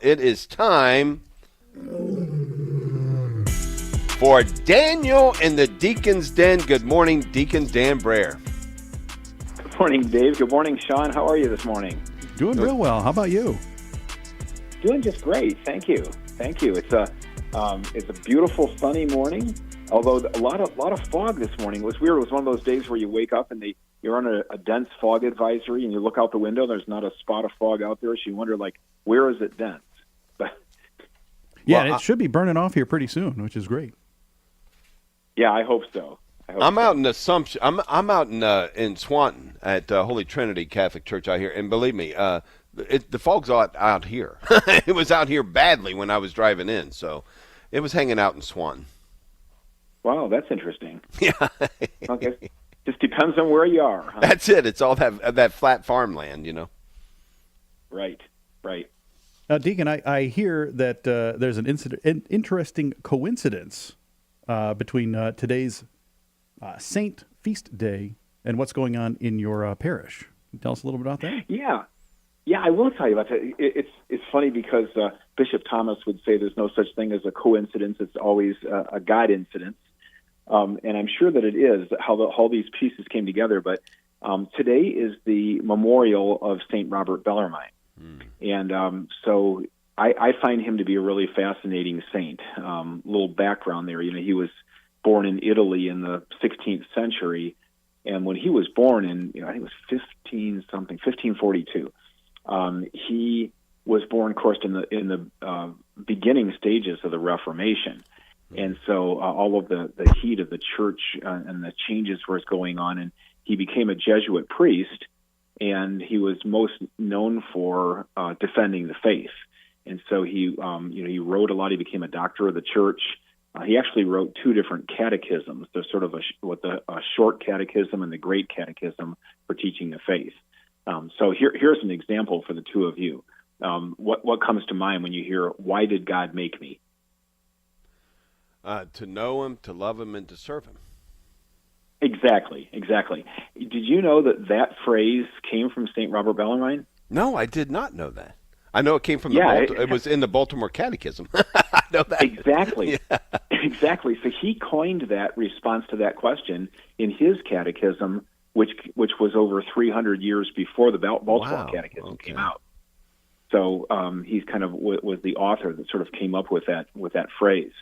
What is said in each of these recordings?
It is time for Daniel and the Deacon's Den. Good morning, Deacon Dan Brahier. Good morning, Dave. Good morning, Sean. How are you this morning? Doing real well. How about you? Doing just great. Thank you. Thank you. It's a beautiful sunny morning. Although a lot of fog this morning. It was weird. It was one of those days where you wake up and you're on a dense fog advisory, and you look out the window. There's not a spot of fog out there, so you wonder, where is it dense? But yeah, it should be burning off here pretty soon, which is great. Yeah, I hope so. I'm out in Assumption. I'm out in Swanton at Holy Trinity Catholic Church out here, and believe me, the fog's out here. It was out here badly when I was driving in, so it was hanging out in Swanton. Wow, that's interesting. Yeah. Okay. Just depends on where you are. Huh? That's it. It's all that flat farmland, you know. Right. Now, Deacon, I hear that there's an interesting coincidence between today's Saint Feast Day and what's going on in your parish. Can you tell us a little bit about that? Yeah, I will tell you about that. It's funny because Bishop Thomas would say there's no such thing as a coincidence. It's always a God incidence. And I'm sure that it is, how all these pieces came together. But today is the memorial of St. Robert Bellarmine. And so I find him to be a really fascinating saint. Little background there. He was born in Italy in the 16th century. And when he was born in, I think it was 1542, he was born, of course, in the beginning stages of the Reformation. And so all of the heat of the church and the changes was going on, and he became a Jesuit priest, and he was most known for defending the faith. And so he wrote a lot. He became a doctor of the church. He actually wrote two different catechisms. There's sort of a short catechism and the great catechism for teaching the faith. So here's an example for the two of you. What comes to mind when you hear, "Why did God make me?" To know him, to love him, and to serve him. Exactly. Did you know that phrase came from St. Robert Bellarmine? No, I did not know that. I know it came from it was in the Baltimore Catechism. I know that. Exactly. Yeah. Exactly. So he coined that response to that question in his catechism, which was over 300 years before the Baltimore Catechism came out. So he's kind of was the author that sort of came up with that phrase.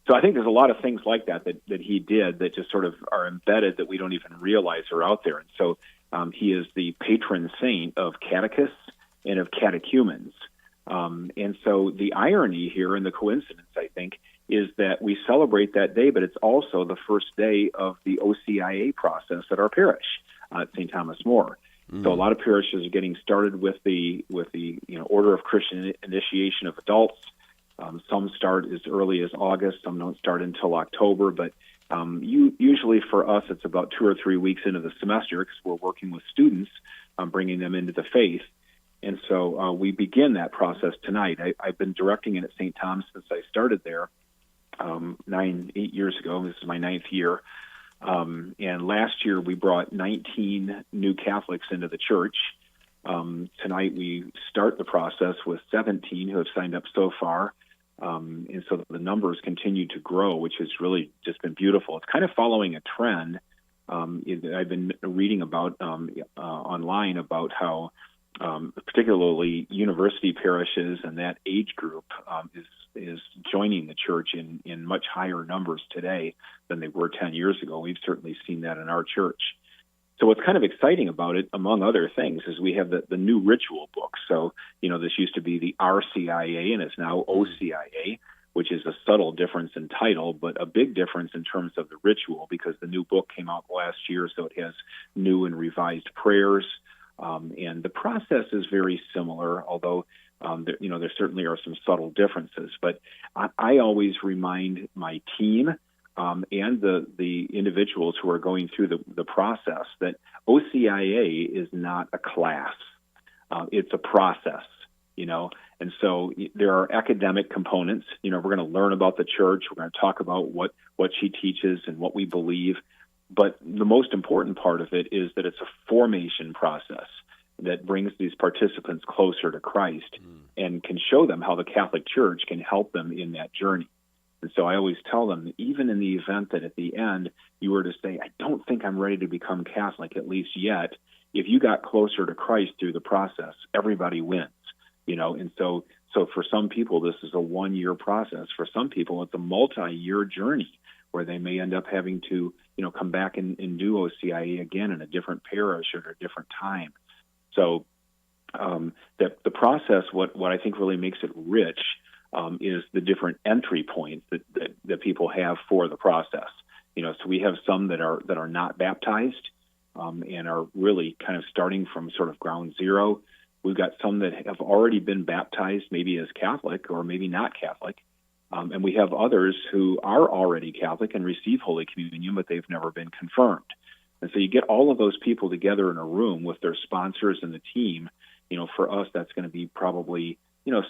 So I think there's a lot of things like that he did that just sort of are embedded that we don't even realize are out there. And so he is the patron saint of catechists and of catechumens. And so the irony here and the coincidence, I think, is that we celebrate that day, but it's also the first day of the OCIA process at our parish at St. Thomas More. So a lot of parishes are getting started with the Order of Christian Initiation of Adults. Some start as early as August. Some don't start until October. But usually for us, it's about 2 or 3 weeks into the semester because we're working with students, bringing them into the faith. And so we begin that process tonight. I've been directing it at St. Thomas since I started there 8 years ago. This is my 9th year. And last year we brought 19 new Catholics into the church. Tonight we start the process with 17 who have signed up so far. And so the numbers continue to grow, which has really just been beautiful. It's kind of following a trend. I've been reading about online about how particularly university parishes and that age group is joining the church in much higher numbers today than they were 10 years ago. We've certainly seen that in our church. So what's kind of exciting about it, among other things, is we have the new ritual book. So, this used to be the RCIA, and it's now OCIA, which is a subtle difference in title, but a big difference in terms of the ritual, because the new book came out last year, so it has new and revised prayers. And the process is very similar, although there certainly are some subtle differences. But I always remind my team and the individuals who are going through the process that OCIA is not a class. It's a process, and so there are academic components. We're going to learn about the church. We're going to talk about what she teaches and what we believe. But the most important part of it is that it's a formation process that brings these participants closer to Christ. and can show them how the Catholic Church can help them in that journey. And so I always tell them, even in the event that at the end you were to say, I don't think I'm ready to become Catholic, at least yet, if you got closer to Christ through the process, everybody wins, And so for some people, this is a 1-year process. For some people, it's a multi-year journey where they may end up having to, come back and do OCIA again in a different parish or at a different time. So that the process, what I think really makes it rich is the different entry points that people have for the process. So we have some that are not baptized and are really kind of starting from sort of ground zero. We've got some that have already been baptized, maybe as Catholic or maybe not Catholic. And we have others who are already Catholic and receive Holy Communion, but they've never been confirmed. And so you get all of those people together in a room with their sponsors and the team. For us, that's going to be probably,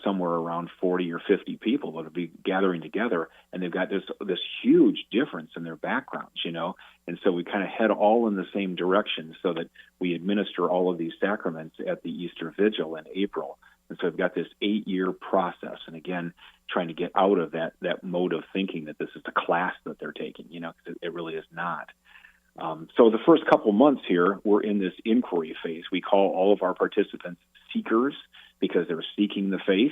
somewhere around 40 or 50 people that will be gathering together, and they've got this huge difference in their backgrounds, And so we kind of head all in the same direction so that we administer all of these sacraments at the Easter Vigil in April. And so we've got this 8-year process, and again, trying to get out of that mode of thinking that this is a class that they're taking, because it really is not. So the first couple months here, we're in this inquiry phase. We call all of our participants seekers because they're seeking the faith.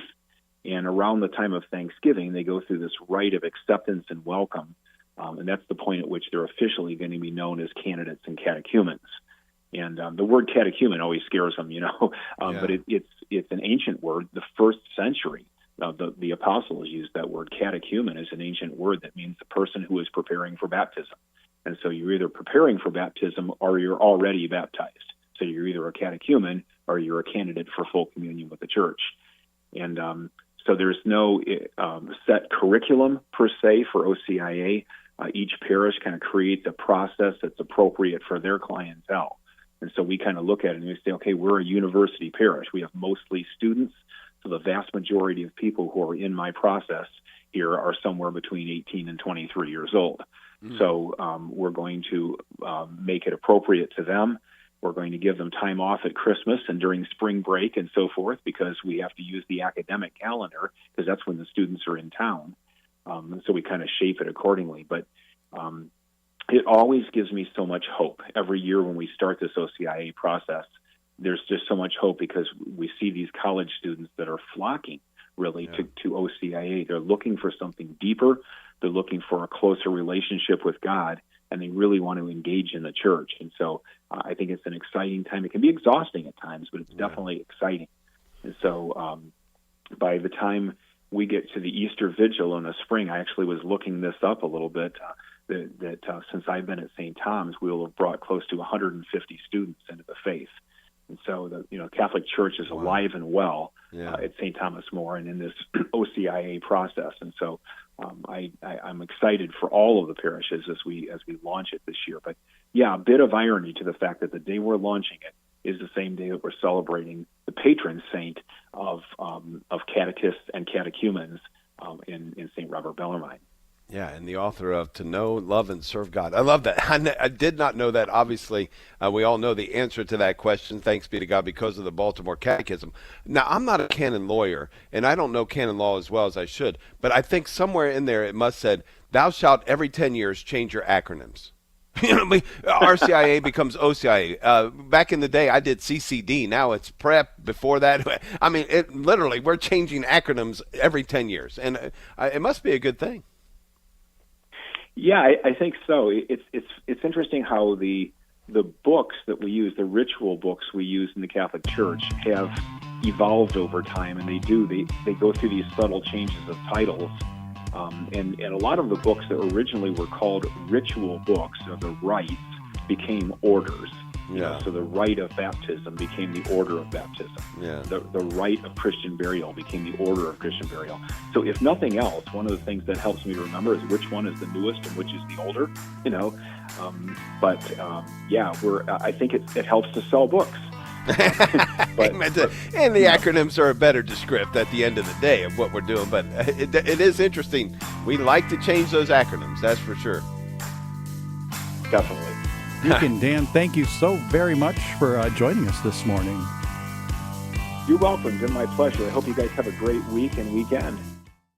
And around the time of Thanksgiving, they go through this rite of acceptance and welcome. And that's the point at which they're officially going to be known as candidates and catechumens. And the word catechumen always scares them, but it's an ancient word. The first century, the apostles used that word. Catechumen is an ancient word that means the person who is preparing for baptism. And so you're either preparing for baptism or you're already baptized. So you're either a catechumen or you're a candidate for full communion with the church. And so there's no set curriculum per se for OCIA. Each parish kind of creates a process that's appropriate for their clientele. And so we kind of look at it and we say, okay, we're a university parish. We have mostly students. So the vast majority of people who are in my process here are somewhere between 18 and 23 years old. So we're going to make it appropriate to them. We're going to give them time off at Christmas and during spring break and so forth, because we have to use the academic calendar because that's when the students are in town. And so we kind of shape it accordingly. But it always gives me so much hope. Every year when we start this OCIA process, there's just so much hope because we see these college students that are flocking really to OCIA. They're looking for something deeper. They're looking for a closer relationship with God, and they really want to engage in the church. And so I think it's an exciting time. It can be exhausting at times, but it's definitely exciting. And so by the time we get to the Easter Vigil in the spring, I actually was looking this up a little bit, that since I've been at St. Tom's, we will have brought close to 150 students into the faith. And so the Catholic Church is alive and well at St. Thomas More and in this OCIA process. And so I'm excited for all of the parishes as we launch it this year. But a bit of irony to the fact that the day we're launching it is the same day that we're celebrating the patron saint of catechists and catechumens in St. Robert Bellarmine. Yeah, and the author of To Know, Love, and Serve God. I love that. I did not know that. Obviously, we all know the answer to that question, thanks be to God, because of the Baltimore Catechism. Now, I'm not a canon lawyer, and I don't know canon law as well as I should, but I think somewhere in there it must said, thou shalt every 10 years change your acronyms. RCIA becomes OCIA. Back in the day, I did CCD. Now it's PrEP. Before that, I mean, literally, we're changing acronyms every 10 years, and it must be a good thing. Yeah, I think so. It's interesting how the books that we use, the ritual books we use in the Catholic Church, have evolved over time, and they go through these subtle changes of titles. And a lot of the books that originally were called ritual books, or the rites, became orders. So the rite of baptism became the order of baptism. The rite of Christian burial became the order of Christian burial. So if nothing else, one of the things that helps me to remember is which one is the newest and which is the older. I think it helps to sell books. And the acronyms are a better descriptor at the end of the day of what we're doing. But it is interesting. We like to change those acronyms, that's for sure. Definitely. Deacon Dan, thank you so very much for joining us this morning. You're welcome. It's been my pleasure. I hope you guys have a great week and weekend.